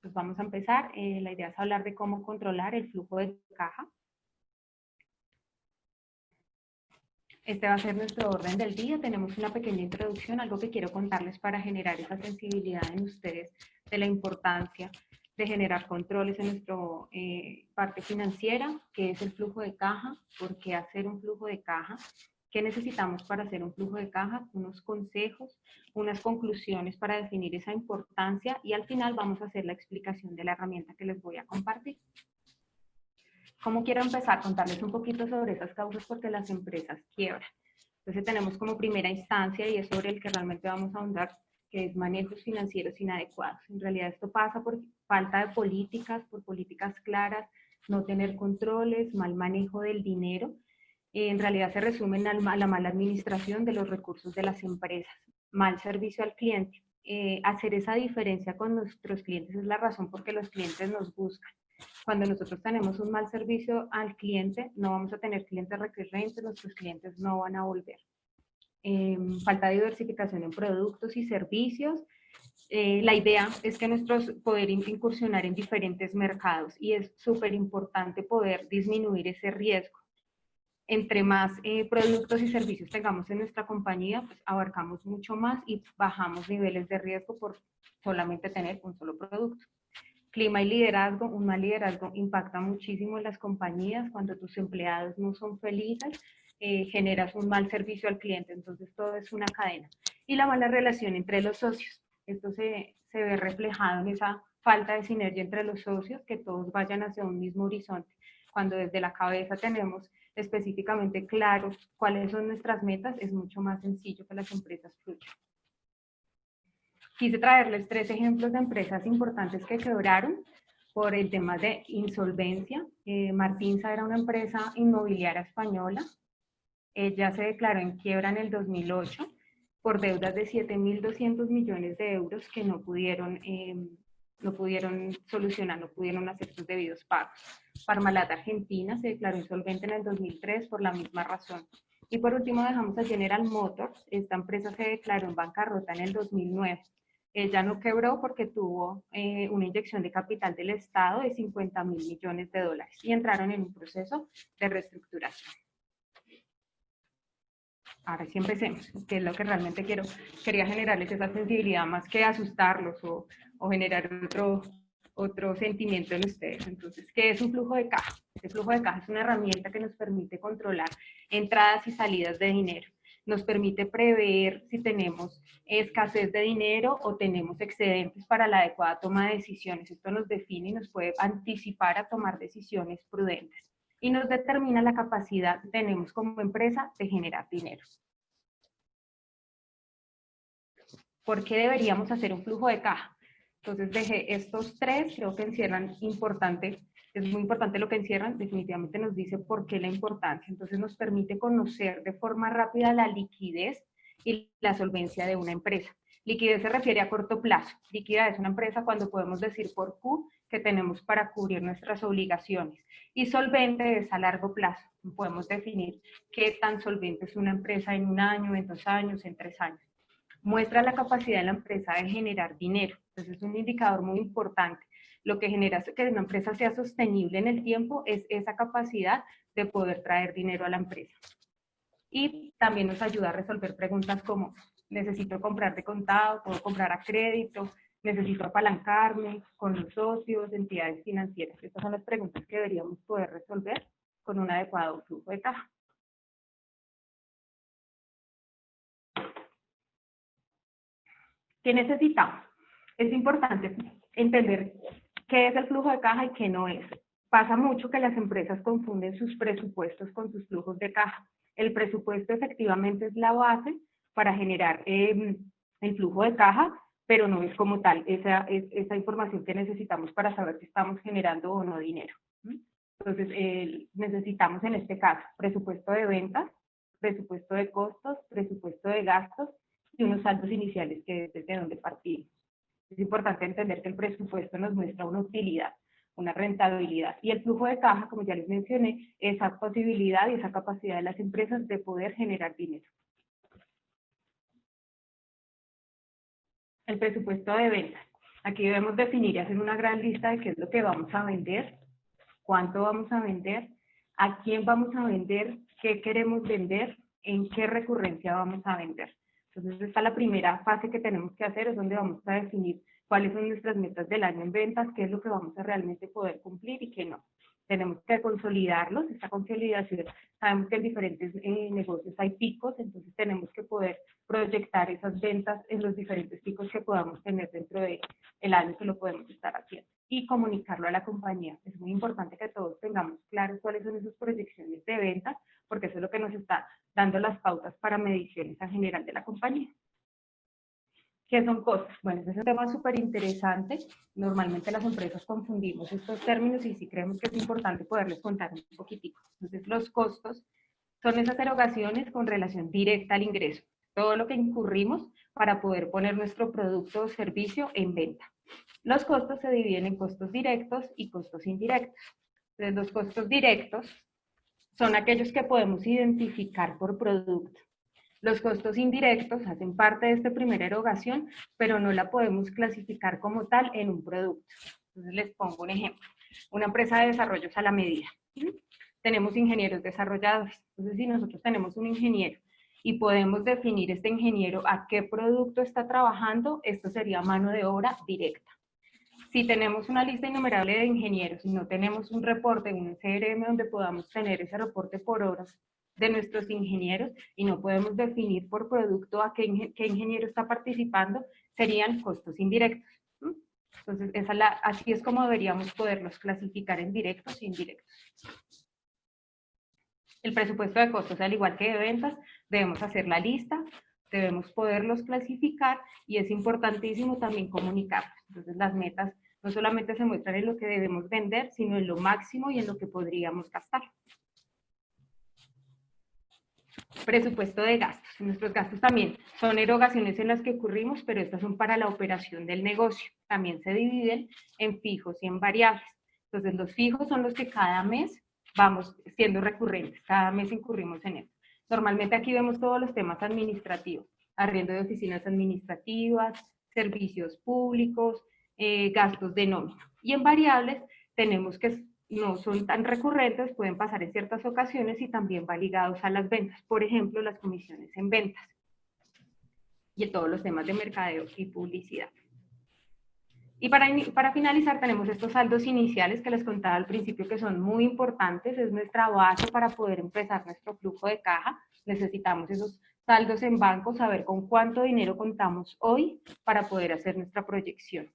Pues vamos a empezar. La idea es hablar de cómo controlar el flujo de caja. Este va a ser nuestro orden del día. Tenemos una pequeña introducción, algo que quiero contarles para generar esa sensibilidad en ustedes de la importancia de generar controles en nuestra parte financiera, que es el flujo de caja, por qué hacer un flujo de caja, qué necesitamos para hacer un flujo de caja, unos consejos, unas conclusiones para definir esa importancia y al final vamos a hacer la explicación de la herramienta que les voy a compartir. ¿Cómo quiero empezar? Contarles un poquito sobre esas causas porque las empresas quiebran. Entonces tenemos como primera instancia, y es sobre el que realmente vamos a ahondar, que es manejos financieros inadecuados. En realidad esto pasa por falta de políticas, por políticas claras, no tener controles, mal manejo del dinero. En realidad se resumen a la mala administración de los recursos de las empresas, mal servicio al cliente. Hacer esa diferencia con nuestros clientes es la razón por que los clientes nos buscan. Cuando nosotros tenemos un mal servicio al cliente, no vamos a tener clientes recurrentes, nuestros clientes no van a volver. Falta de diversificación en productos y servicios. La idea es que nosotros poder incursionar en diferentes mercados y es súper importante poder disminuir ese riesgo. Entre más productos y servicios tengamos en nuestra compañía, pues abarcamos mucho más y bajamos niveles de riesgo por solamente tener un solo producto. Clima y liderazgo. Un mal liderazgo impacta muchísimo en las compañías. Cuando tus empleados no son felices, generas un mal servicio al cliente. Entonces todo es una cadena. Y la mala relación entre los socios. Esto se ve reflejado en esa falta de sinergia entre los socios, que todos vayan hacia un mismo horizonte. Cuando desde la cabeza tenemos específicamente claros cuáles son nuestras metas, es mucho más sencillo que las empresas fluyan. Quise traerles 3 ejemplos de empresas importantes que quebraron por el tema de insolvencia. Martinsa era una empresa inmobiliaria española. Ella se declaró en quiebra en el 2008 por deudas de 7.200 millones de euros que no pudieron solucionar, no pudieron hacer sus debidos pagos. Parmalat Argentina se declaró insolvente en el 2003 por la misma razón. Y por último dejamos a General Motors. Esta empresa se declaró en bancarrota en el 2009. Ella no quebró porque tuvo una inyección de capital del Estado de 50.000 millones de dólares y entraron en un proceso de reestructuración. Ahora sí empecemos, que es lo que realmente quería generarles esa sensibilidad más que asustarlos o generar otro sentimiento en ustedes. Entonces, ¿qué es un flujo de caja? El flujo de caja es una herramienta que nos permite controlar entradas y salidas de dinero. Nos permite prever si tenemos escasez de dinero o tenemos excedentes para la adecuada toma de decisiones. Esto nos define y nos puede anticipar a tomar decisiones prudentes. Y nos determina la capacidad que tenemos como empresa de generar dinero. ¿Por qué deberíamos hacer un flujo de caja? Entonces dejé estos 3, creo que encierran es muy importante lo que encierran, definitivamente nos dice por qué la importancia. Entonces nos permite conocer de forma rápida la liquidez y la solvencia de una empresa. Liquidez se refiere a corto plazo. Líquida es una empresa cuando podemos decir por Q que tenemos para cubrir nuestras obligaciones. Y solvente es a largo plazo. Podemos definir qué tan solvente es una empresa en 1 año, en 2 años, en 3 años. Muestra la capacidad de la empresa de generar dinero. Entonces es un indicador muy importante. Lo que genera que una empresa sea sostenible en el tiempo es esa capacidad de poder traer dinero a la empresa. Y también nos ayuda a resolver preguntas como, necesito comprar de contado, puedo comprar a crédito, necesito apalancarme con los socios, entidades financieras. Estas son las preguntas que deberíamos poder resolver con un adecuado flujo de caja. ¿Qué necesitamos? Es importante entender qué es el flujo de caja y qué no es. Pasa mucho que las empresas confunden sus presupuestos con sus flujos de caja. El presupuesto efectivamente es la base para generar el flujo de caja, pero no es como tal esa información que necesitamos para saber si estamos generando o no dinero. Entonces, necesitamos en este caso presupuesto de ventas, presupuesto de costos, presupuesto de gastos y unos saldos iniciales que es desde donde partimos. Es importante entender que el presupuesto nos muestra una utilidad, una rentabilidad, y el flujo de caja, como ya les mencioné, esa posibilidad y esa capacidad de las empresas de poder generar dinero. El presupuesto de ventas. Aquí debemos definir y hacer una gran lista de qué es lo que vamos a vender, cuánto vamos a vender, a quién vamos a vender, qué queremos vender, en qué recurrencia vamos a vender. Entonces, esta es la primera fase que tenemos que hacer, es donde vamos a definir cuáles son nuestras metas del año en ventas, qué es lo que vamos a realmente poder cumplir y qué no. Tenemos que consolidarlos, esta consolidación, sabemos que en diferentes negocios hay picos, entonces tenemos que poder proyectar esas ventas en los diferentes picos que podamos tener dentro del año que lo podemos estar haciendo y comunicarlo a la compañía. Es muy importante que todos tengamos claros cuáles son esas proyecciones de ventas, porque eso es lo que nos está dando las pautas para mediciones en general de la compañía. ¿Qué son costos? Bueno, ese es un tema súper interesante. Normalmente las empresas confundimos estos términos y sí creemos que es importante poderles contar un poquitico. Entonces, los costos son esas erogaciones con relación directa al ingreso. Todo lo que incurrimos para poder poner nuestro producto o servicio en venta. Los costos se dividen en costos directos y costos indirectos. Entonces, los costos directos son aquellos que podemos identificar por producto. Los costos indirectos hacen parte de esta primera erogación, pero no la podemos clasificar como tal en un producto. Entonces les pongo un ejemplo. Una empresa de desarrollos a la medida. Tenemos ingenieros desarrolladores. Entonces, si nosotros tenemos un ingeniero y podemos definir este ingeniero a qué producto está trabajando, esto sería mano de obra directa. Si tenemos una lista innumerable de ingenieros y no tenemos un reporte, un CRM donde podamos tener ese reporte por horas de nuestros ingenieros y no podemos definir por producto a qué ingeniero está participando, serían costos indirectos. Entonces, así es como deberíamos poderlos clasificar en directos e indirectos. El presupuesto de costos, al igual que de ventas, debemos hacer la lista, debemos poderlos clasificar y es importantísimo también comunicarlos. Entonces, las metas no solamente se muestran en lo que debemos vender, sino en lo máximo y en lo que podríamos gastar. Presupuesto de gastos. Nuestros gastos también son erogaciones en las que ocurrimos, pero estas son para la operación del negocio. También se dividen en fijos y en variables. Entonces, los fijos son los que cada mes vamos siendo recurrentes, cada mes incurrimos en esto. Normalmente aquí vemos todos los temas administrativos, arriendo de oficinas administrativas, servicios públicos, gastos de nómina. Y en variables tenemos que no son tan recurrentes, pueden pasar en ciertas ocasiones y también va ligados a las ventas. Por ejemplo, las comisiones en ventas y todos los temas de mercadeo y publicidad. Y para finalizar tenemos estos saldos iniciales que les contaba al principio que son muy importantes, es nuestra base para poder empezar nuestro flujo de caja. Necesitamos esos saldos en banco, saber con cuánto dinero contamos hoy para poder hacer nuestra proyección.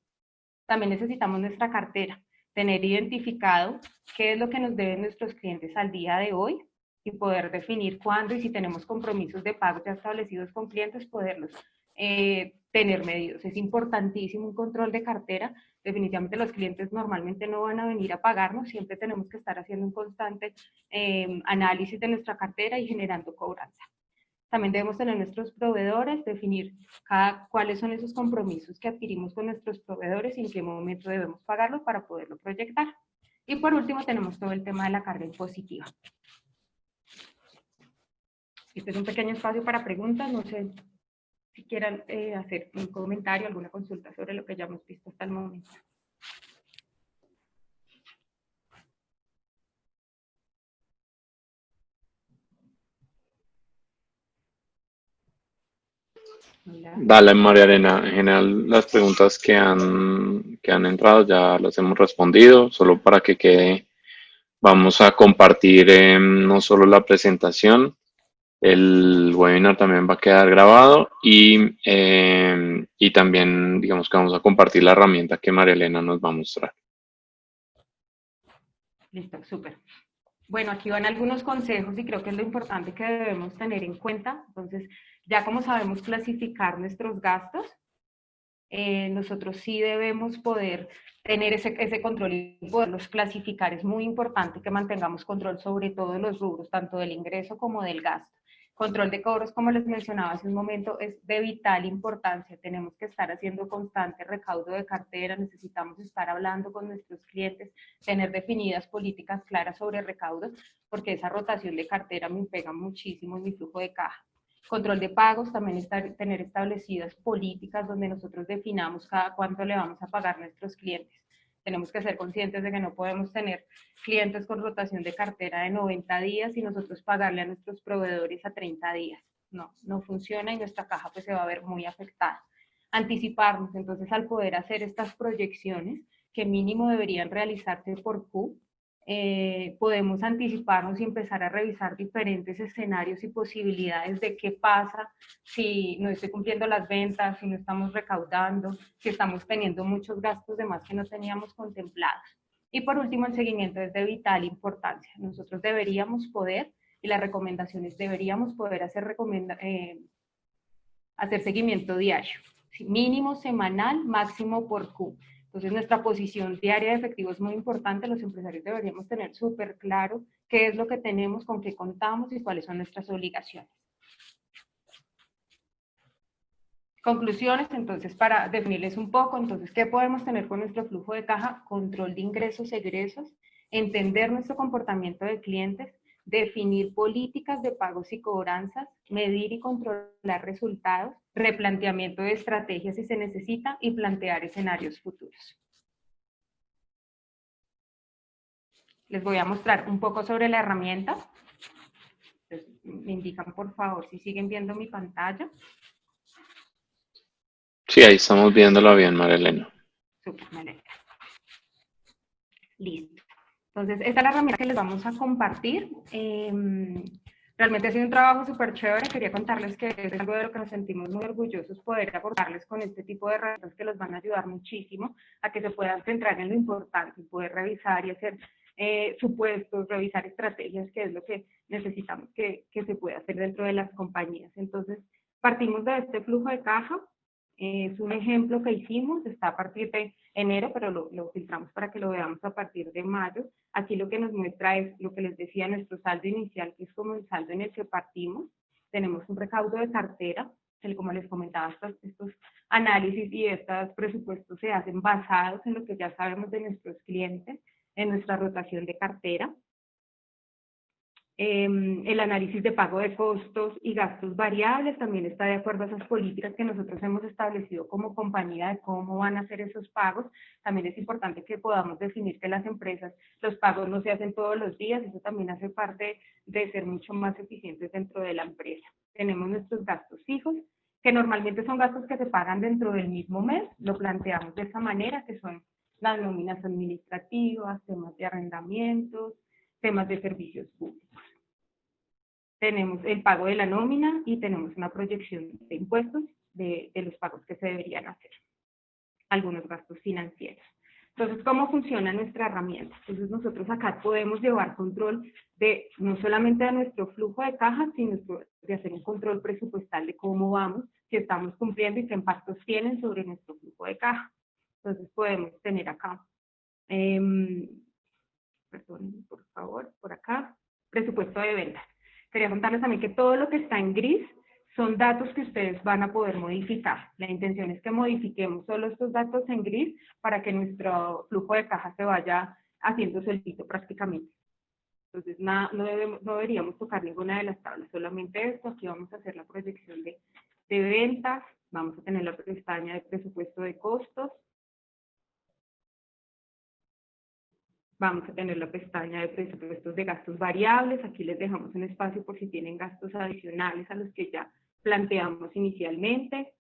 También necesitamos nuestra cartera, tener identificado qué es lo que nos deben nuestros clientes al día de hoy y poder definir cuándo y si tenemos compromisos de pago ya establecidos con clientes, poderlos tener medidos. Es importantísimo un control de cartera. Definitivamente los clientes normalmente no van a venir a pagarnos, siempre tenemos que estar haciendo un constante análisis de nuestra cartera y generando cobranza. También debemos tener nuestros proveedores, definir cuáles son esos compromisos que adquirimos con nuestros proveedores y en qué momento debemos pagarlo para poderlo proyectar. Y por último tenemos todo el tema de la carga impositiva. Este es un pequeño espacio para preguntas, no sé si quieran hacer un comentario, alguna consulta sobre lo que ya hemos visto hasta el momento. Dale, María Elena. En general, las preguntas que han entrado ya las hemos respondido. Solo para que quede, vamos a compartir no solo la presentación, el webinar también va a quedar grabado y también, digamos que vamos a compartir la herramienta que María Elena nos va a mostrar. Listo, súper. Bueno, aquí van algunos consejos y creo que es lo importante que debemos tener en cuenta. Entonces, ya como sabemos clasificar nuestros gastos, nosotros sí debemos poder tener ese control y poderlos clasificar. Es muy importante que mantengamos control sobre todos los rubros, tanto del ingreso como del gasto. Control de cobros, como les mencionaba hace un momento, es de vital importancia. Tenemos que estar haciendo constante recaudo de cartera, necesitamos estar hablando con nuestros clientes, tener definidas políticas claras sobre recaudos, porque esa rotación de cartera me pega muchísimo en mi flujo de caja. Control de pagos, también tener establecidas políticas donde nosotros definamos cada cuánto le vamos a pagar a nuestros clientes. Tenemos que ser conscientes de que no podemos tener clientes con rotación de cartera de 90 días y nosotros pagarle a nuestros proveedores a 30 días. No, no funciona y nuestra caja pues se va a ver muy afectada. Anticiparnos, entonces, al poder hacer estas proyecciones, que mínimo deberían realizarse por Q, podemos anticiparnos y empezar a revisar diferentes escenarios y posibilidades de qué pasa si no estoy cumpliendo las ventas, si no estamos recaudando, si estamos teniendo muchos gastos de más que no teníamos contemplados. Y por último, el seguimiento es de vital importancia. Nosotros deberíamos poder, y las recomendaciones, deberíamos poder hacer seguimiento diario, mínimo semanal, máximo por Q. Entonces, nuestra posición diaria de efectivo es muy importante. Los empresarios deberíamos tener súper claro qué es lo que tenemos, con qué contamos y cuáles son nuestras obligaciones. Conclusiones, entonces, para definirles un poco, entonces, ¿qué podemos tener con nuestro flujo de caja? Control de ingresos y egresos, entender nuestro comportamiento de clientes, definir políticas de pagos y cobranzas, medir y controlar resultados, replanteamiento de estrategias si se necesita y plantear escenarios futuros. Les voy a mostrar un poco sobre la herramienta. Entonces, me indican, por favor, si siguen viendo mi pantalla. Sí, ahí estamos viéndolo bien, María Elena. Súper, me alegra. Listo. Entonces, esta es la herramienta que les vamos a compartir. Realmente ha sido un trabajo súper chévere. Quería contarles que es algo de lo que nos sentimos muy orgullosos, poder abordarles con este tipo de herramientas que los van a ayudar muchísimo a que se puedan centrar en lo importante, poder revisar y hacer supuestos, revisar estrategias, que es lo que necesitamos que se pueda hacer dentro de las compañías. Entonces, partimos de este flujo de caja. Es un ejemplo que hicimos, está a partir de enero, pero lo filtramos para que lo veamos a partir de mayo. Aquí lo que nos muestra es lo que les decía, nuestro saldo inicial, que es como el saldo en el que partimos. Tenemos un recaudo de cartera, que como les comentaba, estos análisis y estos presupuestos se hacen basados en lo que ya sabemos de nuestros clientes, en nuestra rotación de cartera. El análisis de pago de costos y gastos variables también está de acuerdo a esas políticas que nosotros hemos establecido como compañía de cómo van a hacer esos pagos. También es importante que podamos definir que las empresas, los pagos no se hacen todos los días, eso también hace parte de ser mucho más eficientes dentro de la empresa. Tenemos nuestros gastos fijos, que normalmente son gastos que se pagan dentro del mismo mes, lo planteamos de esa manera, que son las nóminas administrativas, temas de arrendamientos, temas de servicios públicos. Tenemos el pago de la nómina y tenemos una proyección de impuestos de los pagos que se deberían hacer. Algunos gastos financieros. Entonces, ¿cómo funciona nuestra herramienta? Entonces, nosotros acá podemos llevar control de no solamente de nuestro flujo de caja, sino de hacer un control presupuestal de cómo vamos, si estamos cumpliendo y qué impactos tienen sobre nuestro flujo de caja. Entonces, podemos tener acá, perdón, por favor, por acá, presupuesto de ventas. Quería contarles también que todo lo que está en gris son datos que ustedes van a poder modificar. La intención es que modifiquemos solo estos datos en gris para que nuestro flujo de caja se vaya haciendo solito prácticamente. Entonces, no deberíamos tocar ninguna de las tablas, solamente esto. Aquí vamos a hacer la proyección de ventas, vamos a tener la pestaña de presupuesto de costos, vamos a tener la pestaña de presupuestos de gastos variables. Aquí les dejamos un espacio por si tienen gastos adicionales a los que ya planteamos inicialmente.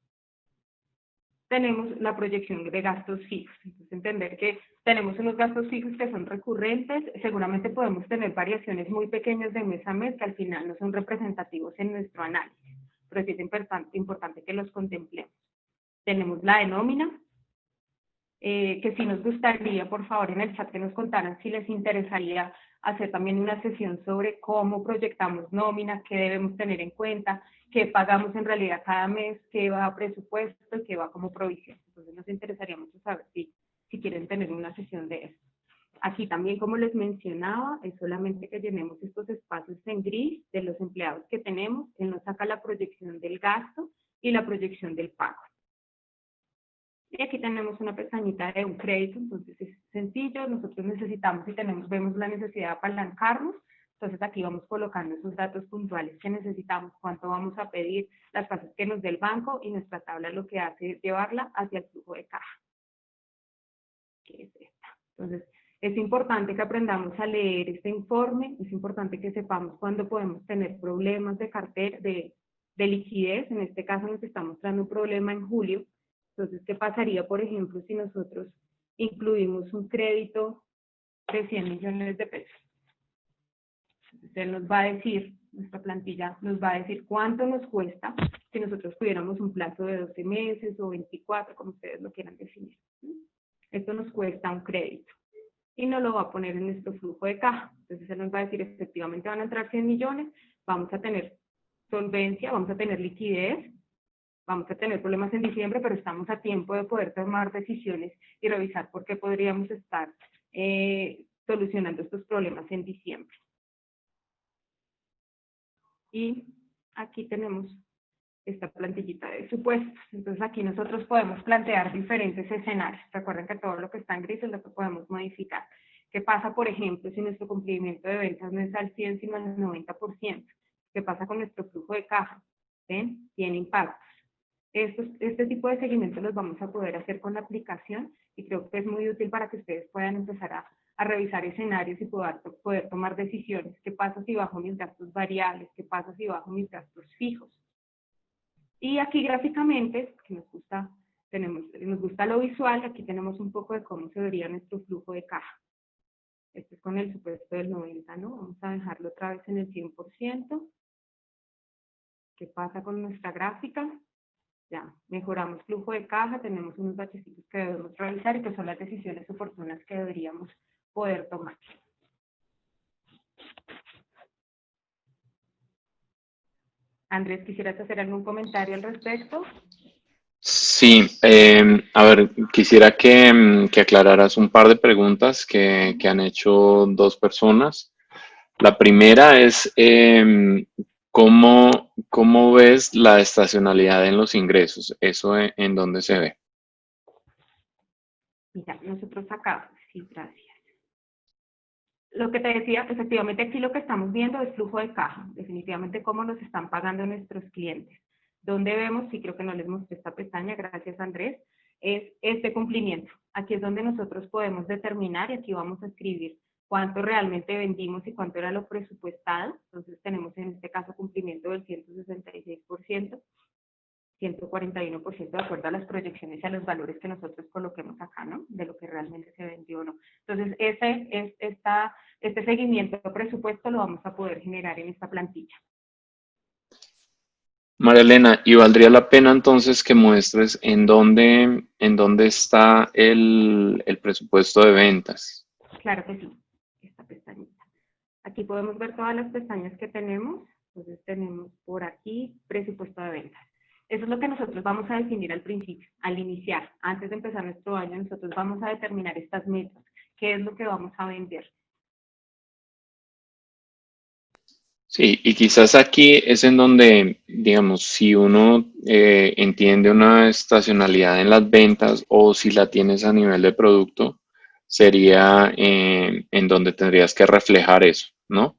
Tenemos la proyección de gastos fijos. Entonces, entender que tenemos unos gastos fijos que son recurrentes. Seguramente podemos tener variaciones muy pequeñas de mes a mes que al final no son representativos en nuestro análisis, pero sí es importante que los contemplemos. Tenemos la de nómina, que sí nos gustaría, por favor, en el chat que nos contaran si les interesaría hacer también una sesión sobre cómo proyectamos nómina, qué debemos tener en cuenta, qué pagamos en realidad cada mes, qué va a presupuesto y qué va como provisión. Entonces nos interesaría mucho saber si quieren tener una sesión de eso. Aquí también, como les mencionaba, es solamente que llenemos estos espacios en gris de los empleados que tenemos. Él nos saca la proyección del gasto y la proyección del pago. Y aquí tenemos una pestañita de un crédito, entonces es sencillo. Nosotros necesitamos y vemos la necesidad de apalancarnos. Entonces aquí vamos colocando esos datos puntuales que necesitamos, cuánto vamos a pedir, las tasas que nos dé el banco y nuestra tabla lo que hace es llevarla hacia el flujo de caja, que es esta. Entonces es importante que aprendamos a leer este informe, es importante que sepamos cuándo podemos tener problemas de cartera, de liquidez. En este caso nos está mostrando un problema en julio. Entonces, ¿qué pasaría, por ejemplo, si nosotros incluimos un crédito de 100 millones de pesos? Él nos va a decir, nuestra plantilla nos va a decir cuánto nos cuesta si nosotros tuviéramos un plazo de 12 meses o 24, como ustedes lo quieran definir. Esto nos cuesta un crédito y nos lo va a poner en nuestro flujo de caja. Entonces él nos va a decir, efectivamente van a entrar 100 millones, vamos a tener solvencia, vamos a tener liquidez, vamos a tener problemas en diciembre, pero estamos a tiempo de poder tomar decisiones y revisar por qué podríamos estar solucionando estos problemas en diciembre. Y aquí tenemos esta plantillita de supuestos. Entonces aquí nosotros podemos plantear diferentes escenarios. Recuerden que todo lo que está en gris es lo que podemos modificar. ¿Qué pasa, por ejemplo, si nuestro cumplimiento de ventas no es al 100, sino al 90%? ¿Qué pasa con nuestro flujo de caja? ¿Ven? Tiene impactos. Este tipo de seguimiento los vamos a poder hacer con la aplicación y creo que es muy útil para que ustedes puedan empezar a revisar escenarios y poder tomar decisiones. ¿Qué pasa si bajo mis gastos variables? ¿Qué pasa si bajo mis gastos fijos? Y aquí gráficamente, que nos gusta lo visual, aquí tenemos un poco de cómo se vería nuestro flujo de caja. Este es con el supuesto del 90, ¿no? Vamos a dejarlo otra vez en el 100%. ¿Qué pasa con nuestra gráfica? Ya, mejoramos flujo de caja, tenemos unos bachecitos que debemos realizar y que son las decisiones oportunas que deberíamos poder tomar. Andrés, ¿quisieras hacer algún comentario al respecto? Sí, a ver, quisiera que aclararas un par de preguntas que han hecho dos personas. La primera es, ¿cómo ves la estacionalidad en los ingresos? ¿Eso en dónde se ve? Mira, nosotros acá, sí, gracias. Lo que te decía, efectivamente aquí lo que estamos viendo es flujo de caja, definitivamente cómo nos están pagando nuestros clientes. Donde vemos, sí creo que no les mostré esta pestaña, gracias Andrés, es este cumplimiento. Aquí es donde nosotros podemos determinar y aquí vamos a escribir cuánto realmente vendimos y cuánto era lo presupuestado. Entonces tenemos en este caso cumplimiento del 166%. 141% de acuerdo a las proyecciones y a los valores que nosotros coloquemos acá, ¿no? De lo que realmente se vendió o no. Entonces, este seguimiento de presupuesto lo vamos a poder generar en esta plantilla. María Elena, ¿y valdría la pena entonces que muestres en dónde está el presupuesto de ventas? Claro que sí, esta pestañita. Aquí podemos ver todas las pestañas que tenemos. Entonces, tenemos por aquí presupuesto de ventas. Eso es lo que nosotros vamos a definir al principio, al iniciar. Antes de empezar nuestro año, nosotros vamos a determinar estas metas. ¿Qué es lo que vamos a vender? Sí, y quizás aquí es en donde, digamos, si uno entiende una estacionalidad en las ventas o si la tienes a nivel de producto, sería en donde tendrías que reflejar eso, ¿no?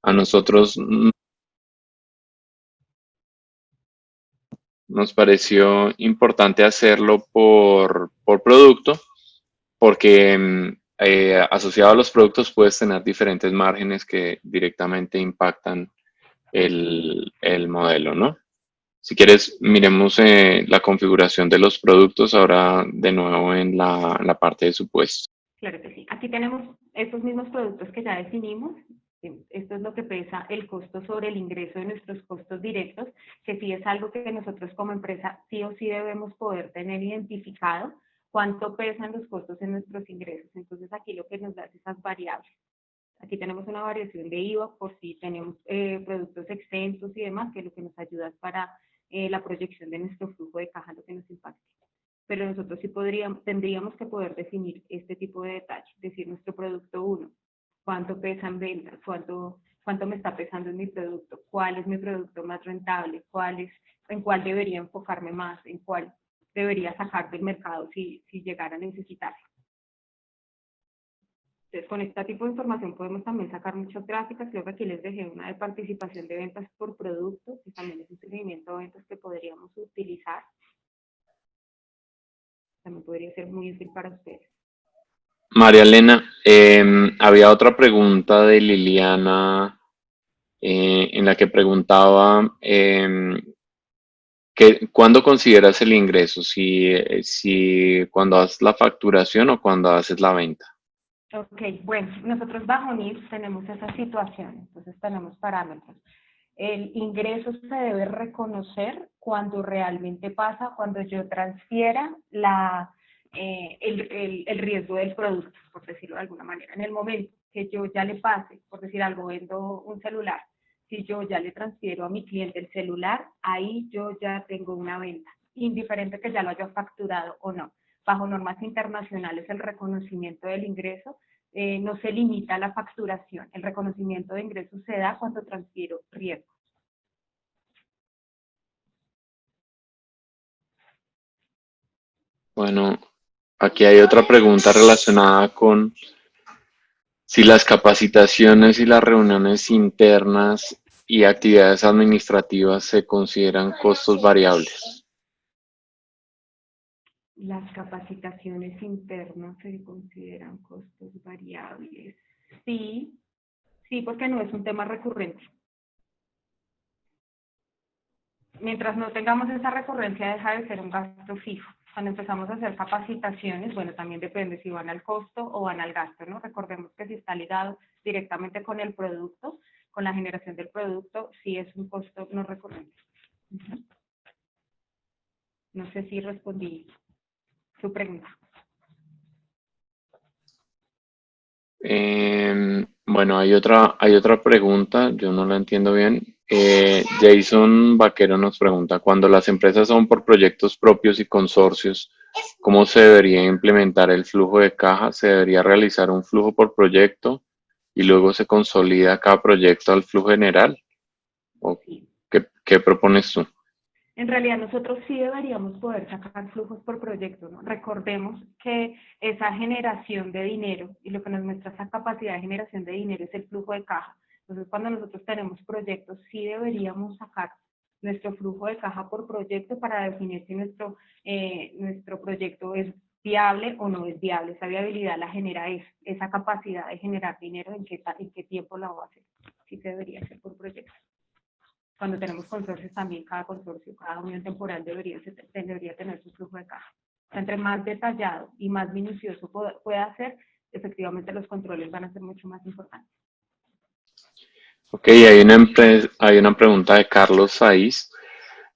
A nosotros nos pareció importante hacerlo por producto, porque asociado a los productos puedes tener diferentes márgenes que directamente impactan el modelo, ¿no? Si quieres, miremos la configuración de los productos ahora de nuevo en la parte de supuestos. Claro que sí. Aquí tenemos estos mismos productos que ya definimos. Esto es lo que pesa el costo sobre el ingreso de nuestros costos directos, que sí es algo que nosotros como empresa sí o sí debemos poder tener identificado cuánto pesan los costos en nuestros ingresos. Entonces aquí lo que nos da es esas variables. Aquí tenemos una variación de IVA por si tenemos productos exentos y demás, que es lo que nos ayuda para la proyección de nuestro flujo de caja, lo que nos impacta. Pero nosotros sí tendríamos que poder definir este tipo de detalles, decir nuestro producto 1, cuánto pesa en ventas, cuánto me está pesando en mi producto, cuál es mi producto más rentable, en cuál debería enfocarme más, en cuál debería sacar del mercado si llegara a necesitarlo. Entonces, con este tipo de información podemos también sacar muchas gráficas. Creo que aquí les dejé una de participación de ventas por producto, que también es un seguimiento de ventas que podríamos utilizar. También podría ser muy útil para ustedes. María Elena, había otra pregunta de Liliana en la que preguntaba ¿cuándo consideras el ingreso? Si cuando haces la facturación o cuando haces la venta. Ok, bueno, nosotros bajo NIF tenemos esa situación, entonces tenemos parámetros. El ingreso se debe reconocer cuando realmente pasa, cuando yo transfiera el riesgo del producto, por decirlo de alguna manera. En el momento que yo ya le pase, por decir algo, vendo un celular, si yo ya le transfiero a mi cliente el celular, ahí yo ya tengo una venta, indiferente que ya lo haya facturado o no. Bajo normas internacionales, el reconocimiento del ingreso no se limita a la facturación. El reconocimiento de ingresos se da cuando transfiero riesgo. Bueno, aquí hay otra pregunta relacionada con si las capacitaciones y las reuniones internas y actividades administrativas se consideran costos variables. Las capacitaciones internas se consideran costos variables. Sí, sí, porque no es un tema recurrente. Mientras no tengamos esa recurrencia, deja de ser un gasto fijo. Cuando empezamos a hacer capacitaciones, bueno, también depende si van al costo o van al gasto, ¿no? Recordemos que si está ligado directamente con el producto, con la generación del producto, sí es un costo no recurrente. No sé si respondí su pregunta. Bueno, hay otra pregunta, yo no la entiendo bien. Jason Vaquero nos pregunta, cuando las empresas son por proyectos propios y consorcios, ¿cómo se debería implementar el flujo de caja? ¿Se debería realizar un flujo por proyecto y luego se consolida cada proyecto al flujo general? ¿O Sí. qué propones tú? En realidad nosotros sí deberíamos poder sacar flujos por proyecto, ¿no? Recordemos que esa generación de dinero y lo que nos muestra esa capacidad de generación de dinero es el flujo de caja. Entonces, cuando nosotros tenemos proyectos, sí deberíamos sacar nuestro flujo de caja por proyecto para definir si nuestro proyecto es viable o no es viable. Esa viabilidad la genera esa capacidad de generar dinero, en qué tiempo la va a hacer. Sí se debería hacer por proyecto. Cuando tenemos consorcios también, cada consorcio, cada unión temporal debería tener su flujo de caja. O sea, entre más detallado y más minucioso pueda ser, efectivamente los controles van a ser mucho más importantes. Ok, hay una pregunta de Carlos Saiz.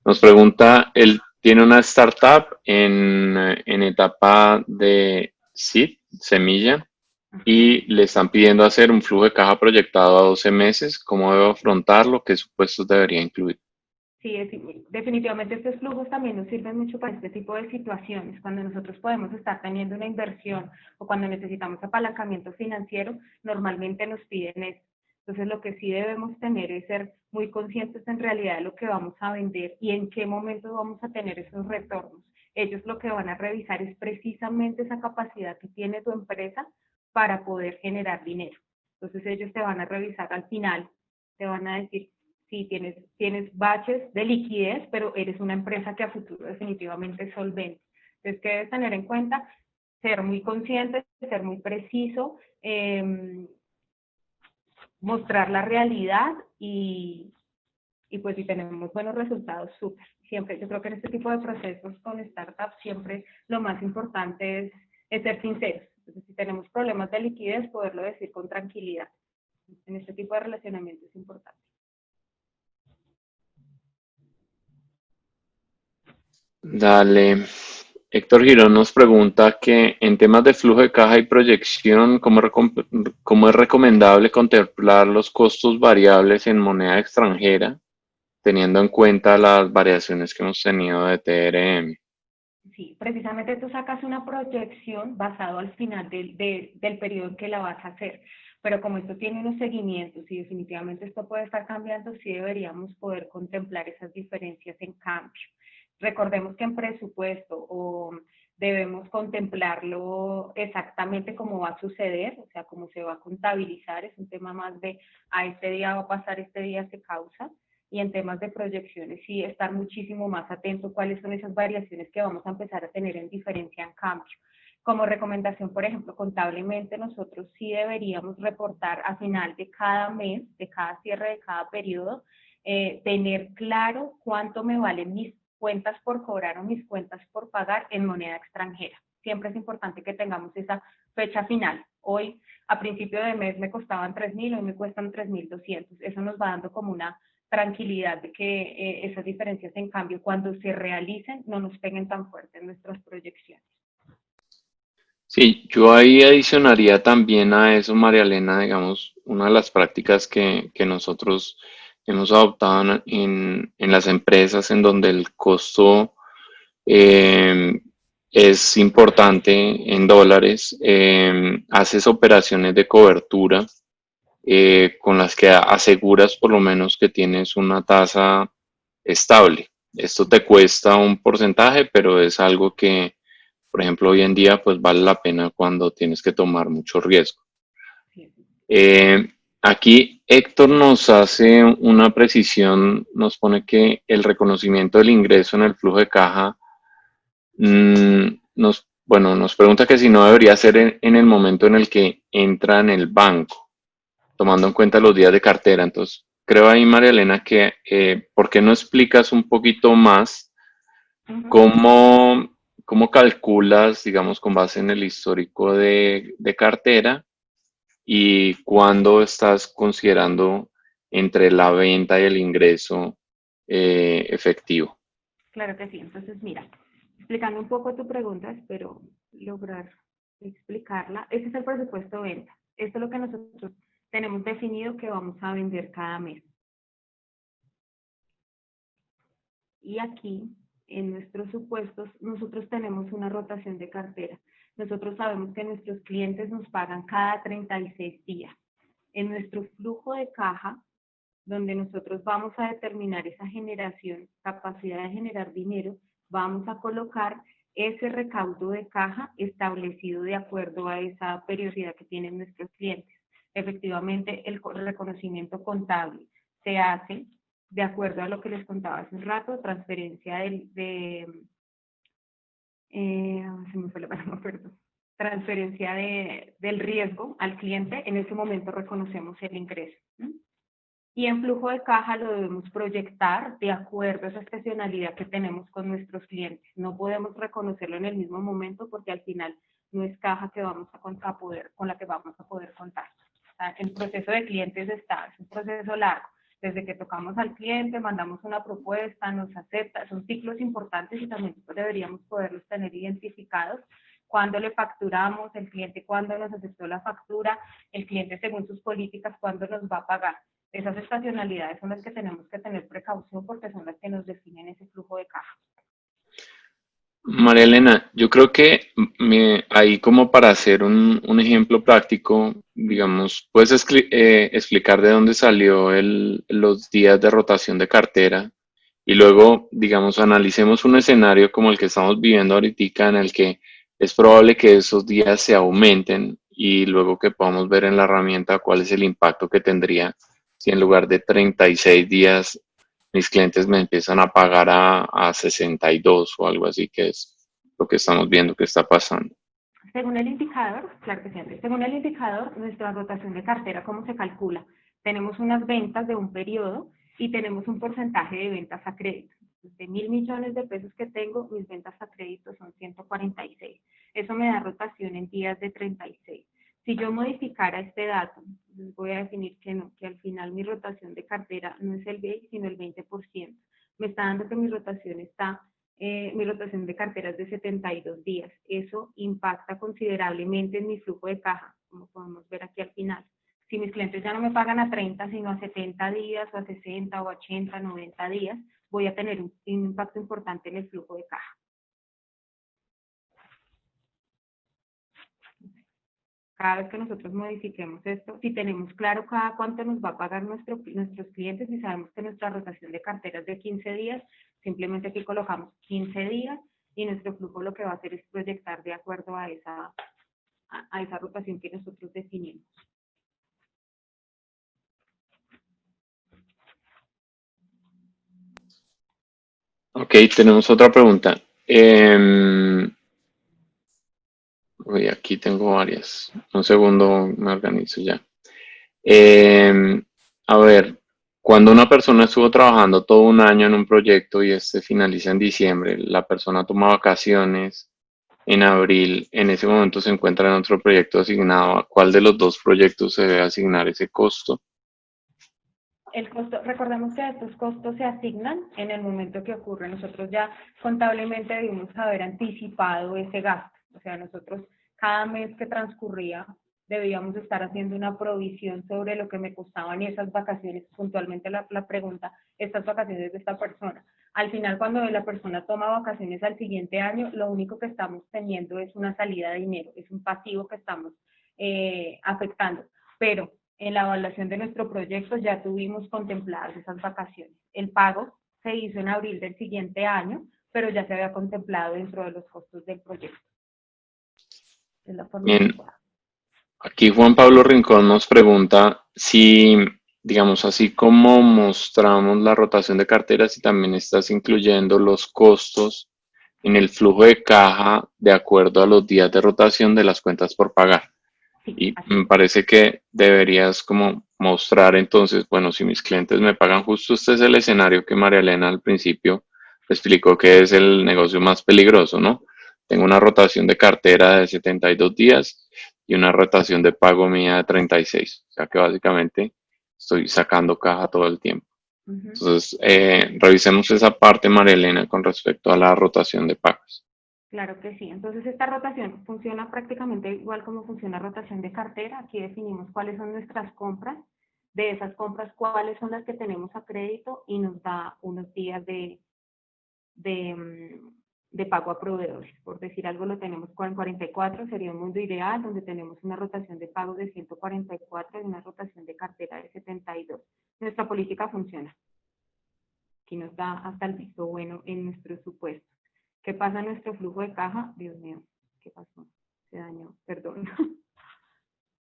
Nos pregunta, él tiene una startup en etapa de seed, semilla, Ajá. y le están pidiendo hacer un flujo de caja proyectado a 12 meses. ¿Cómo debe afrontarlo? ¿Qué supuestos debería incluir? Sí, definitivamente estos flujos también nos sirven mucho para este tipo de situaciones, cuando nosotros podemos estar teniendo una inversión o cuando necesitamos apalancamiento financiero, normalmente nos piden esto. Entonces, lo que sí debemos tener es ser muy conscientes en realidad de lo que vamos a vender y en qué momento vamos a tener esos retornos. Ellos lo que van a revisar es precisamente esa capacidad que tiene tu empresa para poder generar dinero. Entonces, ellos te van a revisar al final, te van a decir, sí, tienes baches de liquidez, pero eres una empresa que a futuro definitivamente es solvente. Entonces, ¿qué debes tener en cuenta? Ser muy consciente, ser muy preciso, mostrar la realidad y pues si tenemos buenos resultados, súper. Siempre, yo creo que en este tipo de procesos con startups, siempre lo más importante es ser sinceros. Entonces, si tenemos problemas de liquidez, poderlo decir con tranquilidad. En este tipo de relacionamiento es importante. Dale. Héctor Girón nos pregunta que en temas de flujo de caja y proyección, ¿cómo es recomendable contemplar los costos variables en moneda extranjera, teniendo en cuenta las variaciones que hemos tenido de TRM? Sí, precisamente tú sacas una proyección basado al final del periodo en que la vas a hacer, pero como esto tiene unos seguimientos y definitivamente esto puede estar cambiando, sí deberíamos poder contemplar esas diferencias en cambio. Recordemos que en presupuesto o debemos contemplarlo exactamente cómo va a suceder, o sea, cómo se va a contabilizar, es un tema más de a este día va a pasar, este día se causa, y en temas de proyecciones sí estar muchísimo más atento cuáles son esas variaciones que vamos a empezar a tener en diferencia en cambio. Como recomendación, por ejemplo, contablemente nosotros sí deberíamos reportar a final de cada mes, de cada cierre de cada periodo, tener claro cuánto me valen mis cuentas por cobrar o mis cuentas por pagar en moneda extranjera. Siempre es importante que tengamos esa fecha final. Hoy, a principio de mes, me costaban 3.000, hoy me cuestan 3.200. Eso nos va dando como una tranquilidad de que esas diferencias, en cambio, cuando se realicen, no nos peguen tan fuerte en nuestras proyecciones. Sí, yo ahí adicionaría también a eso, María Elena, digamos, una de las prácticas que nosotros hemos adoptado en las empresas en donde el costo eh, es importante en dólares, haces operaciones de cobertura con las que aseguras por lo menos que tienes una tasa estable. Esto te cuesta un porcentaje, pero es algo que, por ejemplo, hoy en día pues vale la pena cuando tienes que tomar mucho riesgo. Sí. Eh, Aquí Héctor nos hace una precisión, nos pone que el reconocimiento del ingreso en el flujo de caja bueno, nos pregunta que si no debería ser en el momento en el que entra en el banco, tomando en cuenta los días de cartera. Entonces, creo ahí, María Elena, que ¿por qué no explicas un poquito más cómo, cómo calculas, digamos, con base en el histórico de cartera y cuándo estás considerando entre la venta y el ingreso efectivo? Claro que sí. Entonces, mira, explicando un poco tu pregunta, espero lograr explicarla. Ese es el presupuesto de venta. Esto es lo que nosotros tenemos definido que vamos a vender cada mes. Y aquí, en nuestros supuestos, nosotros tenemos una rotación de cartera. Nosotros sabemos que nuestros clientes nos pagan cada 36 días. En nuestro flujo de caja, donde nosotros vamos a determinar esa generación, capacidad de generar dinero, vamos a colocar ese recaudo de caja establecido de acuerdo a esa periodicidad que tienen nuestros clientes. Efectivamente, el reconocimiento contable se hace de acuerdo a lo que les contaba hace un rato, transferencia se me fue la palabra, perdón, transferencia del riesgo al cliente, en ese momento reconocemos el ingreso. Y en flujo de caja lo debemos proyectar de acuerdo a esa estacionalidad que tenemos con nuestros clientes. No podemos reconocerlo en el mismo momento porque al final no es caja que vamos a poder, con la que vamos a poder contar. O sea, el proceso de clientes es un proceso largo. Desde que tocamos al cliente, mandamos una propuesta, nos acepta, son ciclos importantes y también deberíamos poderlos tener identificados. Cuándo le facturamos, el cliente cuándo nos aceptó la factura, el cliente según sus políticas cuándo nos va a pagar. Esas estacionalidades son las que tenemos que tener precaución porque son las que nos definen ese flujo de caja. María Elena, yo creo que ahí como para hacer un ejemplo práctico, digamos, puedes explicar de dónde salió los días de rotación de cartera y luego, digamos, analicemos un escenario como el que estamos viviendo ahorita en el que es probable que esos días se aumenten y luego que podamos ver en la herramienta cuál es el impacto que tendría si en lugar de 36 días mis clientes me empiezan a pagar a 62 o algo así, que es lo que estamos viendo que está pasando. Según el indicador, claro que sí, según el indicador, nuestra rotación de cartera, ¿cómo se calcula? Tenemos unas ventas de un periodo y tenemos un porcentaje de ventas a crédito. De 1.000 millones de pesos que tengo, mis ventas a crédito son 146. Eso me da rotación en días de 36. Si yo modificara este dato, voy a definir que no, que al final mi rotación de cartera no es el 20, sino el 20%. Me está dando que mi rotación de cartera es de 72 días. Eso impacta considerablemente en mi flujo de caja, como podemos ver aquí al final. Si mis clientes ya no me pagan a 30, sino a 70 días, o a 60, o a 80, 90 días, voy a tener un impacto importante en el flujo de caja. Cada vez que nosotros modifiquemos esto, si tenemos claro cada cuánto nos va a pagar nuestros clientes y sabemos que nuestra rotación de cartera es de 15 días, simplemente aquí colocamos 15 días y nuestro flujo lo que va a hacer es proyectar de acuerdo a esa rotación que nosotros definimos. Ok, tenemos otra pregunta. Uy, aquí tengo varias. Un segundo, me organizo ya. Eh, a ver, cuando una persona estuvo trabajando todo un año en un proyecto y este finaliza en diciembre, la persona toma vacaciones en abril, en ese momento se encuentra en otro proyecto asignado. ¿A cuál de los dos proyectos se debe asignar ese costo? El costo, recordemos que estos costos se asignan en el momento que ocurre. Nosotros ya contablemente debimos haber anticipado ese gasto. O sea, nosotros cada mes que transcurría debíamos estar haciendo una provisión sobre lo que me costaban esas vacaciones, puntualmente la pregunta, estas vacaciones de esta persona. Al final, cuando la persona toma vacaciones al siguiente año, lo único que estamos teniendo es una salida de dinero, es un pasivo que estamos afectando. Pero en la evaluación de nuestro proyecto ya tuvimos contempladas esas vacaciones. El pago se hizo en abril del siguiente año, pero ya se había contemplado dentro de los costos del proyecto. Es la forma Bien, adecuada. aquí Juan Pablo Rincón nos pregunta si, digamos, así como mostramos la rotación de carteras, si también estás incluyendo los costos en el flujo de caja de acuerdo a los días de rotación de las cuentas por pagar. Sí, Y así me es. parece que deberías como mostrar entonces, bueno, si mis clientes me pagan justo, este es el escenario que María Elena al principio explicó que es el negocio más peligroso, ¿no? Tengo una rotación de cartera de 72 días y una rotación de pago mía de 36. O sea que básicamente estoy sacando caja todo el tiempo. Ujú. Entonces, revisemos esa parte, María Elena, con respecto a la rotación de pagos. Claro que sí. Entonces, esta rotación funciona prácticamente igual como funciona rotación de cartera. Aquí definimos cuáles son nuestras compras. De esas compras, cuáles son las que tenemos a crédito y nos da unos días de, de pago a proveedores. Por decir algo, lo tenemos con 44, sería un mundo ideal donde tenemos una rotación de pagos de 144 y una rotación de cartera de 72. Nuestra política funciona. Aquí nos da hasta el visto bueno en nuestro supuesto. ¿Qué pasa en nuestro flujo de caja? Dios mío, ¿qué pasó? Se dañó, perdón.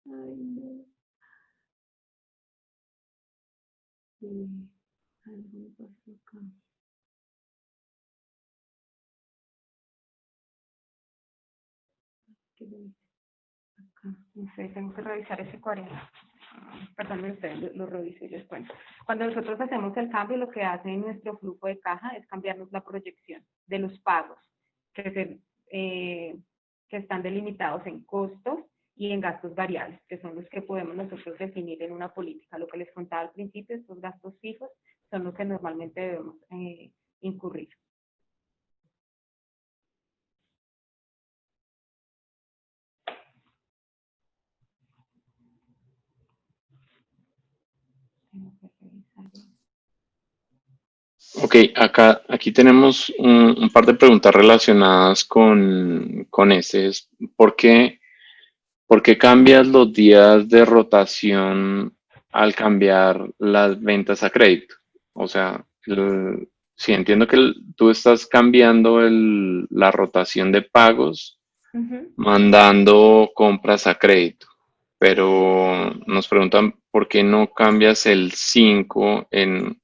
Ay, no. Sí, algo me pasó acá. ¿Qué lo hice acá? No sé, tengo que revisar ese 40. Perdón, usted lo reviso y les cuento. Cuando nosotros hacemos el cambio, lo que hace en nuestro flujo de caja es cambiarnos la proyección de los pagos que, que están delimitados en costos y en gastos variables, que son los que podemos nosotros definir en una política. Lo que les contaba al principio, estos gastos fijos son los que normalmente debemos incurrir. Tengo que revisar. Ok, aquí tenemos un par de preguntas relacionadas con ese. ¿Por qué cambias los días de rotación al cambiar las ventas a crédito? O sea, sí entiendo que tú estás cambiando la rotación de pagos, Uh -huh. mandando compras a crédito, pero nos preguntan por qué no cambias el 5 en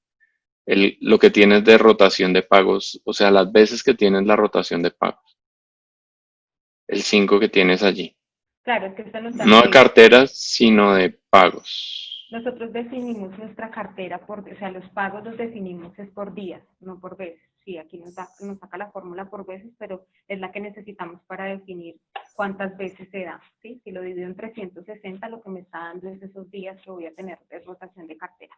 lo que tienes de rotación de pagos, o sea, las veces que tienes la rotación de pagos, el 5 que tienes allí. Claro, es que esto nos da No de crédito. carteras, sino de pagos. Nosotros definimos nuestra cartera o sea, los pagos los definimos es por días, no por veces. Sí, aquí nos saca la fórmula por veces, pero es la que necesitamos para definir cuántas veces se da. ¿Sí? Si lo divido en 360, lo que me está dando es esos días que voy a tener de rotación de cartera.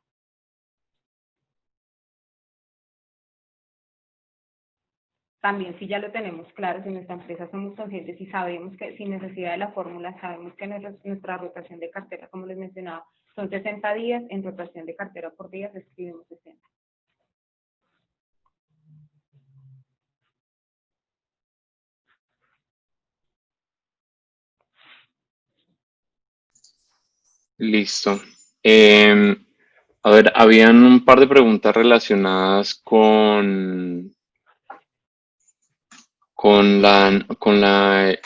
También si ya lo tenemos claro, si nuestra empresa somos conscientes y sabemos que sin necesidad de la fórmula, sabemos que nuestra rotación de cartera, como les mencionaba, son 60 días, en rotación de cartera por días escribimos 60. Listo. Eh, a ver, habían un par de preguntas relacionadas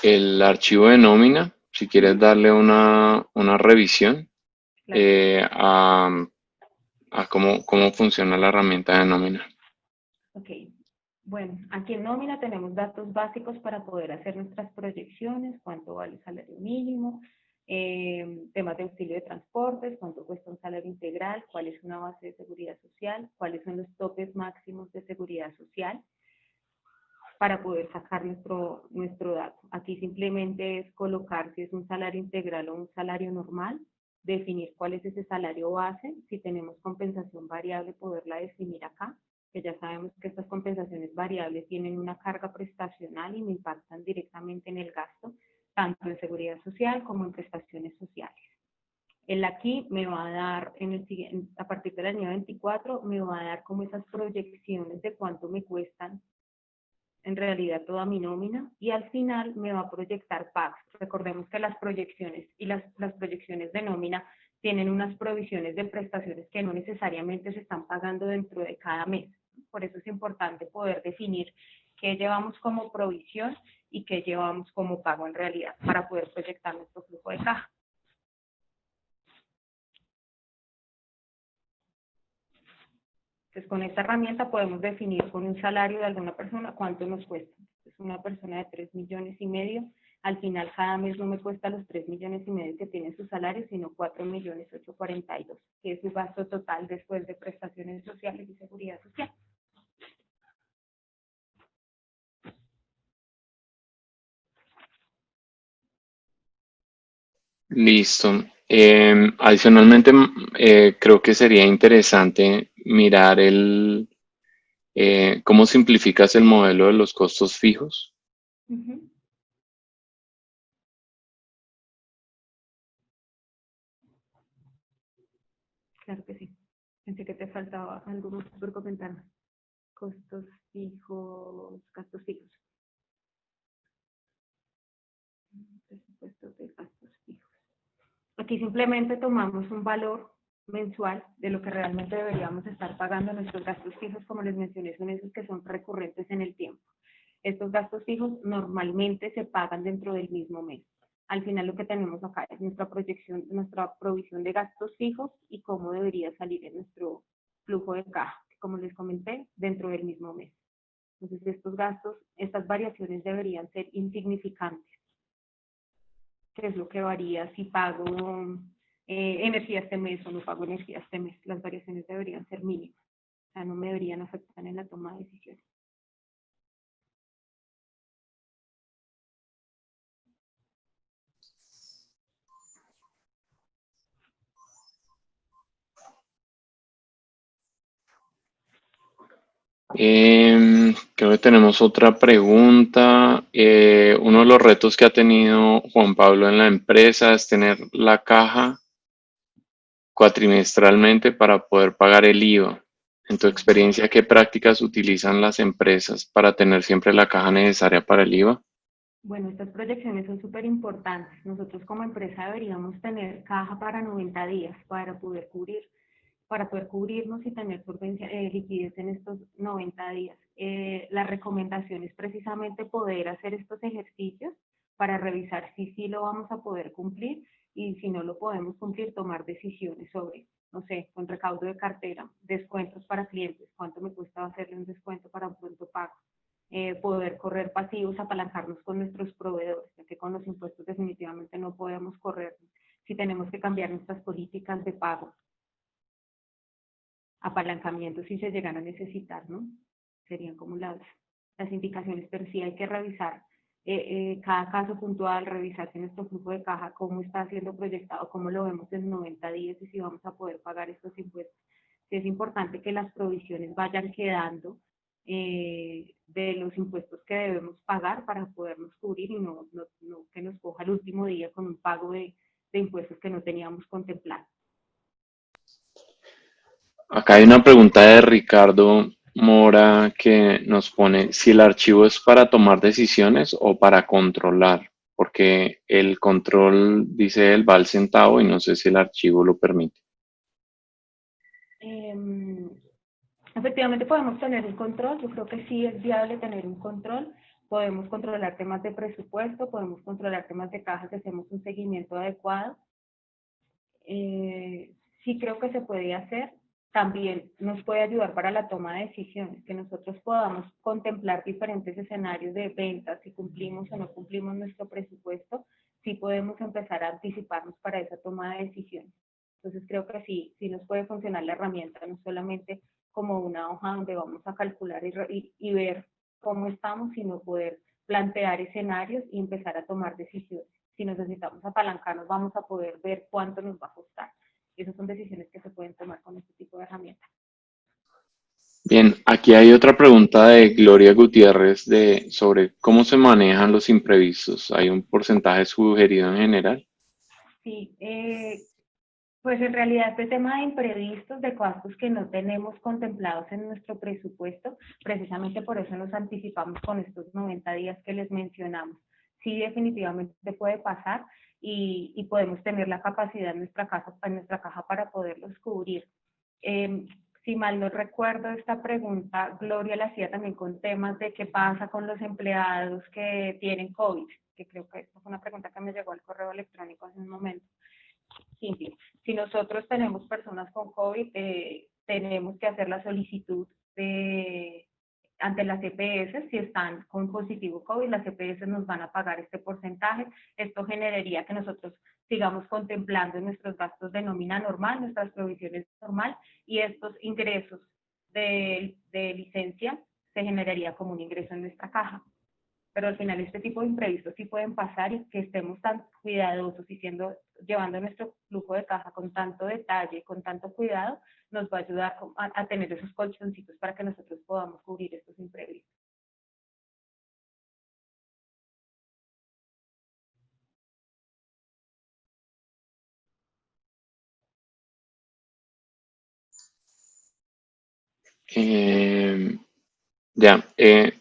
el archivo de nómina, si quieres Ujú, darle una revisión claro. a cómo funciona la herramienta de nómina. Ok. Bueno, aquí en nómina tenemos datos básicos para poder hacer nuestras proyecciones, cuánto vale el salario mínimo, temas de auxilio de transportes, cuánto cuesta un salario integral, cuál es una base de seguridad social, cuáles son los topes máximos de seguridad social para poder sacar nuestro dato. Aquí simplemente es colocar si es un salario integral o un salario normal, definir cuál es ese salario base, si tenemos compensación variable, poderla definir acá, que ya sabemos que estas compensaciones variables tienen una carga prestacional y me impactan directamente en el gasto, tanto en seguridad social como en prestaciones sociales. El aquí me va a dar, a partir del año 24, me va a dar como esas proyecciones de cuánto me cuestan en realidad toda mi nómina y al final me va a proyectar pagos. Recordemos que las proyecciones y las proyecciones de nómina tienen unas provisiones de prestaciones que no necesariamente se están pagando dentro de cada mes. Por eso es importante poder definir qué llevamos como provisión y qué llevamos como pago en realidad para poder proyectar nuestro flujo de caja. Entonces, con esta herramienta podemos definir con un salario de alguna persona cuánto nos cuesta. Es una persona de 3,5 millones, al final cada mes no me cuesta los 3,5 millones que tiene su salario, sino 4,842,000, que es su gasto total después de prestaciones sociales y seguridad social. Listo. Adicionalmente, creo que sería interesante mirar cómo simplificas el modelo de los costos fijos. Uh -huh. Claro que sí. Pensé que te faltaba algo más por comentar. Costos fijos, gastos fijos. Presupuestos de gastos fijos. Aquí simplemente tomamos un valor mensual de lo que realmente deberíamos estar pagando. Nuestros gastos fijos, como les mencioné, son esos que son recurrentes en el tiempo. Estos gastos fijos normalmente se pagan dentro del mismo mes. Al final lo que tenemos acá es nuestra proyección, nuestra provisión de gastos fijos y cómo debería salir en nuestro flujo de caja, como les comenté, dentro del mismo mes. Entonces estos gastos, estas variaciones deberían ser insignificantes, qué es lo que varía si pago energía este mes o no pago energía este mes. Las variaciones deberían ser mínimas, o sea, no me deberían afectar en la toma de decisiones. Creo que tenemos otra pregunta. Uno de los retos que ha tenido Juan Pablo en la empresa es tener la caja cuatrimestralmente para poder pagar el IVA. En tu experiencia, ¿qué prácticas utilizan las empresas para tener siempre la caja necesaria para el IVA? Bueno, estas proyecciones son súper importantes. Nosotros como empresa deberíamos tener caja para 90 días para poder cubrirnos y tener liquidez en estos 90 días. La recomendación es precisamente poder hacer estos ejercicios para revisar si sí lo vamos a poder cumplir y si no lo podemos cumplir, tomar decisiones sobre, no sé, con recaudo de cartera, descuentos para clientes, cuánto me cuesta hacerle un descuento para un pronto pago, poder correr pasivos, apalancarnos con nuestros proveedores, ya que con los impuestos definitivamente no podemos correr si tenemos que cambiar nuestras políticas de pago, apalancamiento si se llegan a necesitar, ¿no? Serían como las indicaciones, pero sí hay que revisar cada caso puntual, revisar si nuestro flujo de caja, cómo está siendo proyectado, cómo lo vemos en 90 días y si vamos a poder pagar estos impuestos. Sí es importante que las provisiones vayan quedando de los impuestos que debemos pagar para podernos cubrir y no que nos coja el último día con un pago de impuestos que no teníamos contemplado. Acá hay una pregunta de Ricardo Mora que nos pone si el archivo es para tomar decisiones o para controlar, porque el control, dice él, va al centavo y no sé si el archivo lo permite. Eh, Efectivamente podemos tener un control, yo creo que sí es viable tener un control. podemos controlar temas de presupuesto, podemos controlar temas de caja si hacemos un seguimiento adecuado. Sí creo que se puede hacer. También nos puede ayudar para la toma de decisiones, que nosotros podamos contemplar diferentes escenarios de ventas, si cumplimos o no cumplimos nuestro presupuesto, sí podemos empezar a anticiparnos para esa toma de decisiones. Entonces creo que sí nos puede funcionar la herramienta, no solamente como una hoja donde vamos a calcular y ver cómo estamos, sino poder plantear escenarios y empezar a tomar decisiones. Si necesitamos apalancarnos, vamos a poder ver cuánto nos va a costar. Y esas son decisiones que se pueden tomar con este tipo de herramientas. Bien, aquí hay otra pregunta de Gloria Gutiérrez sobre cómo se manejan los imprevistos. ¿Hay un porcentaje sugerido en general? Sí, pues en realidad este tema de imprevistos, de costos que no tenemos contemplados en nuestro presupuesto, precisamente por eso nos anticipamos con estos 90 días que les mencionamos. Sí, definitivamente puede pasar y podemos tener la capacidad en nuestra caja para poderlos cubrir. Si mal no recuerdo, esta pregunta Gloria la hacía también con temas de qué pasa con los empleados que tienen COVID, que creo que esta fue una pregunta que me llegó al correo electrónico hace un momento. Simple. Si nosotros tenemos personas con COVID, tenemos que hacer la solicitud ante las EPS, si están con positivo COVID, las EPS nos van a pagar este porcentaje. Esto generaría que nosotros sigamos contemplando nuestros gastos de nómina normal, nuestras provisiones normal, y estos ingresos de licencia se generaría como un ingreso en nuestra caja. Pero al final este tipo de imprevistos sí pueden pasar y que estemos tan cuidadosos y llevando nuestro flujo de caja con tanto detalle, con tanto cuidado, nos va a ayudar a tener esos colchoncitos para que nosotros podamos cubrir estos imprevistos.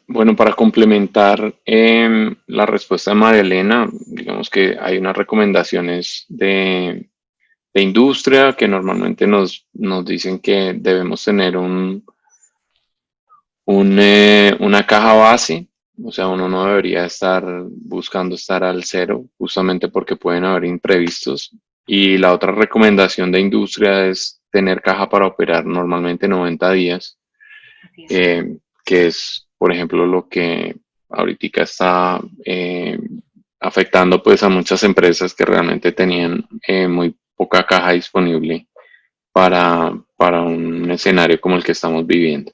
Bueno, para complementar la respuesta de María Elena, digamos que hay unas recomendaciones de industria que normalmente nos dicen que debemos tener una caja base, o sea, uno no debería estar buscando estar al cero, justamente porque pueden haber imprevistos. Y la otra recomendación de industria es tener caja para operar normalmente 90 días, Así es. que es, por ejemplo, lo que ahorita está afectando pues a muchas empresas que realmente tenían muy poca caja disponible para un escenario como el que estamos viviendo.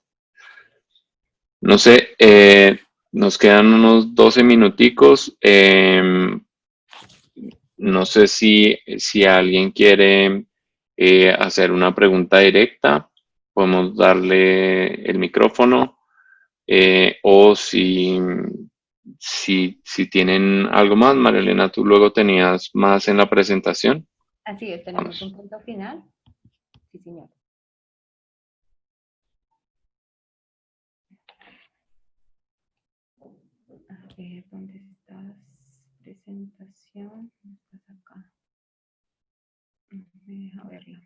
No sé, nos quedan unos 12 minuticos. No sé si alguien quiere hacer una pregunta directa, podemos darle el micrófono. O si tienen algo más, María Elena, tú luego tenías más en la presentación. Así es, tenemos un Vamos. punto final. Sí, señor. A ver, ¿dónde estás? Presentación. Estás acá. Me deja verla.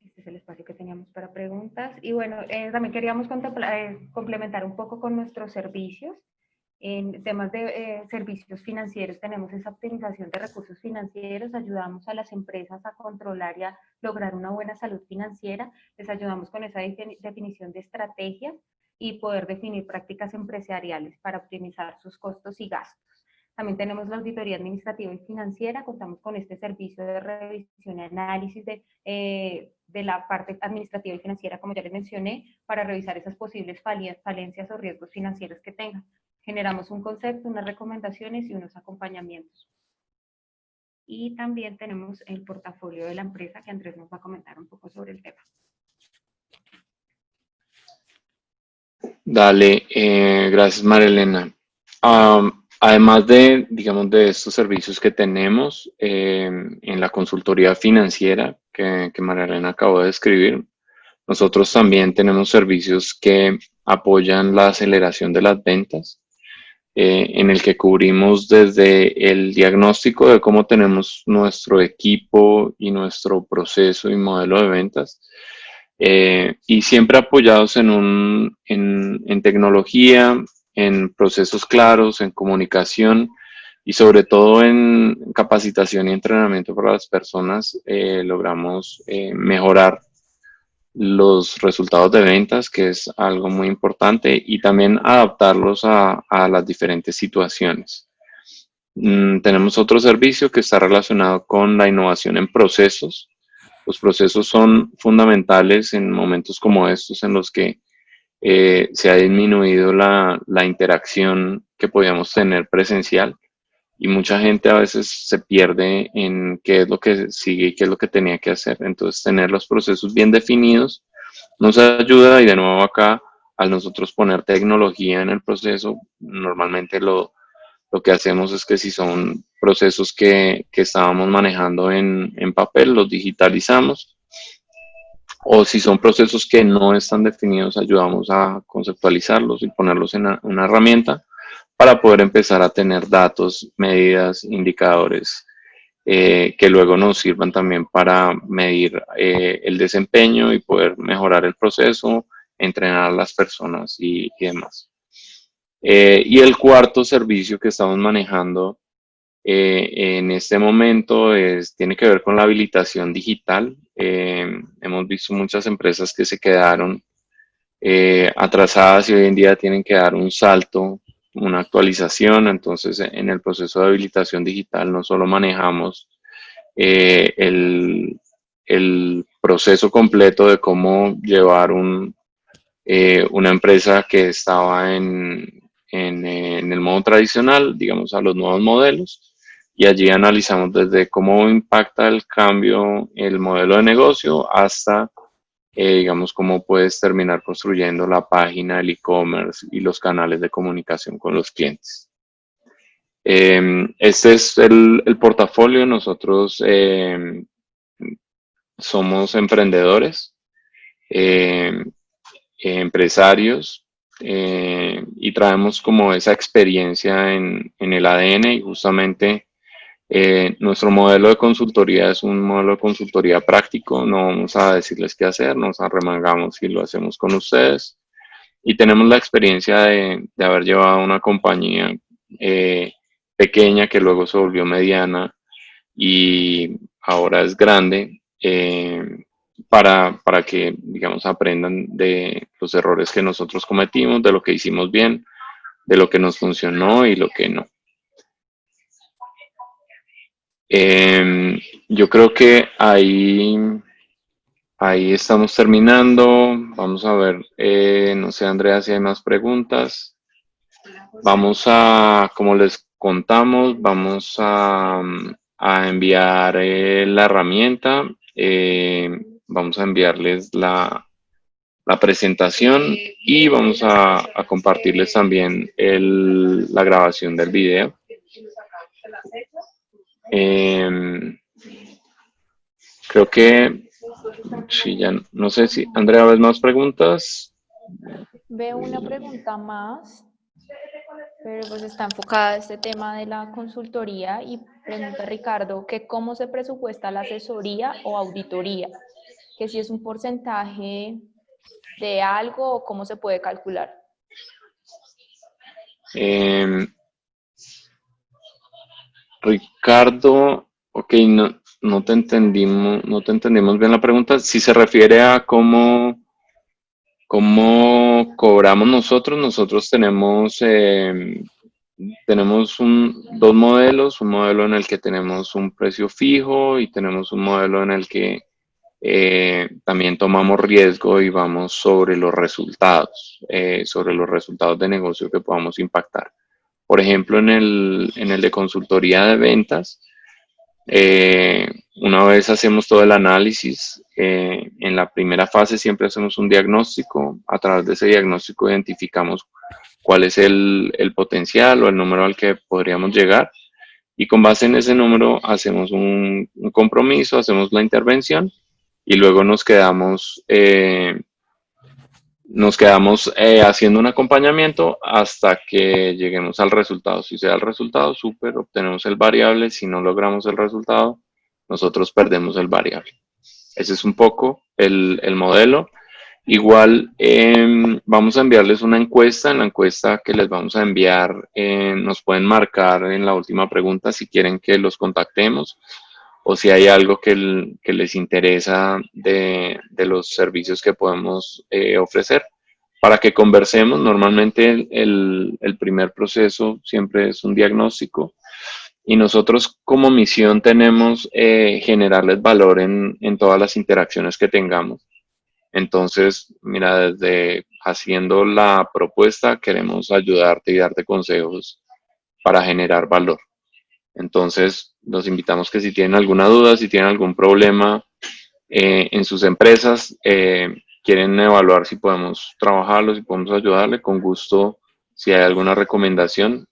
Este es el espacio que teníamos para preguntas. Y bueno, también queríamos complementar un poco con nuestros servicios. En temas de servicios financieros tenemos esa optimización de recursos financieros, ayudamos a las empresas a controlar y a lograr una buena salud financiera, les ayudamos con esa definición de estrategias y poder definir prácticas empresariales para optimizar sus costos y gastos. También tenemos la auditoría administrativa y financiera, contamos con este servicio de revisión y análisis de la parte administrativa y financiera, como ya les mencioné, para revisar esas posibles falencias o riesgos financieros que tengan. Generamos un concepto, unas recomendaciones y unos acompañamientos. Y también tenemos el portafolio de la empresa que Andrés nos va a comentar un poco sobre el tema. Dale, gracias María Elena. Además de, digamos, de estos servicios que tenemos en la consultoría financiera que María Elena acabó de describir, nosotros también tenemos servicios que apoyan la aceleración de las ventas, en el que cubrimos desde el diagnóstico de cómo tenemos nuestro equipo y nuestro proceso y modelo de ventas, y siempre apoyados en tecnología, en procesos claros, en comunicación y sobre todo en capacitación y entrenamiento para las personas, logramos mejorar los resultados de ventas, que es algo muy importante, y también adaptarlos a las diferentes situaciones. Tenemos otro servicio que está relacionado con la innovación en procesos. Los procesos son fundamentales en momentos como estos en los que se ha disminuido la interacción que podíamos tener presencial y mucha gente a veces se pierde en qué es lo que sigue y qué es lo que tenía que hacer. Entonces, tener los procesos bien definidos nos ayuda y de nuevo acá, al nosotros poner tecnología en el proceso, normalmente lo que hacemos es que si son procesos que estábamos manejando en papel, los digitalizamos. O si son procesos que no están definidos, ayudamos a conceptualizarlos y ponerlos en una herramienta para poder empezar a tener datos, medidas, indicadores que luego nos sirvan también para medir el desempeño y poder mejorar el proceso, entrenar a las personas y demás. Y el cuarto servicio que estamos manejando en este momento tiene que ver con la habilitación digital. Hemos visto muchas empresas que se quedaron atrasadas y hoy en día tienen que dar un salto, una actualización. Entonces, en el proceso de habilitación digital no solo manejamos el proceso completo de cómo llevar una empresa que estaba en el modo tradicional, digamos, a los nuevos modelos. Y allí analizamos desde cómo impacta el cambio el modelo de negocio hasta, digamos, cómo puedes terminar construyendo la página, el e-commerce y los canales de comunicación con los clientes. Este es el portafolio. Nosotros somos emprendedores, empresarios, y traemos como esa experiencia en el ADN y justamente nuestro modelo de consultoría es un modelo de consultoría práctico. No vamos a decirles qué hacer, nos arremangamos y lo hacemos con ustedes. Y tenemos la experiencia de haber llevado una compañía pequeña que luego se volvió mediana y ahora es grande, para que, digamos, aprendan de los errores que nosotros cometimos, de lo que hicimos bien, de lo que nos funcionó y lo que no. Yo creo que ahí estamos terminando. Vamos a ver, no sé, Andrea, si hay más preguntas. Vamos a, como les contamos, vamos a enviar la herramienta. Vamos a enviarles la presentación y vamos a compartirles también la grabación del video. Creo que, sí, ya no sé si, Andrea, ¿ves más preguntas? Veo una pregunta más, pero pues está enfocada a este tema de la consultoría y pregunta Ricardo que cómo se presupuesta la asesoría o auditoría, que si es un porcentaje de algo o cómo se puede calcular. Ricardo, ok, no te entendimos bien la pregunta. Si se refiere a cómo cobramos nosotros tenemos dos modelos, un modelo en el que tenemos un precio fijo y tenemos un modelo en el que también tomamos riesgo y vamos sobre los resultados de negocio que podamos impactar. Por ejemplo, en el de consultoría de ventas, una vez hacemos todo el análisis, en la primera fase siempre hacemos un diagnóstico. A través de ese diagnóstico identificamos cuál es el potencial o el número al que podríamos llegar. Y con base en ese número hacemos un compromiso, hacemos la intervención y luego nos quedamos haciendo un acompañamiento hasta que lleguemos al resultado. Si se da el resultado, súper, obtenemos el variable. Si no logramos el resultado, nosotros perdemos el variable. Ese es un poco el modelo. Igual vamos a enviarles una encuesta. En la encuesta que les vamos a enviar nos pueden marcar en la última pregunta si quieren que los contactemos o si hay algo que les interesa de los servicios que podemos ofrecer para que conversemos. Normalmente el primer proceso siempre es un diagnóstico y nosotros como misión tenemos generarles valor en todas las interacciones que tengamos. Entonces, mira, desde haciendo la propuesta queremos ayudarte y darte consejos para generar valor. Entonces, los invitamos que si tienen alguna duda, si tienen algún problema en sus empresas, quieren evaluar si podemos trabajarlo, si podemos ayudarle, con gusto, si hay alguna recomendación,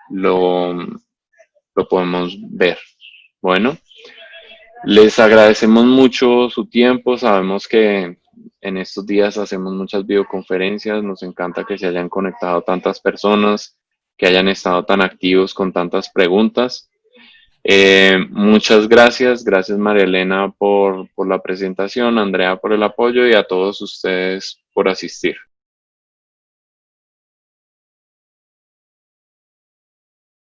lo, lo podemos ver. Bueno, les agradecemos mucho su tiempo. Sabemos que en estos días hacemos muchas videoconferencias. Nos encanta que se hayan conectado tantas personas, que hayan estado tan activos con tantas preguntas. Muchas gracias. Gracias María Elena por la presentación, Andrea por el apoyo y a todos ustedes por asistir.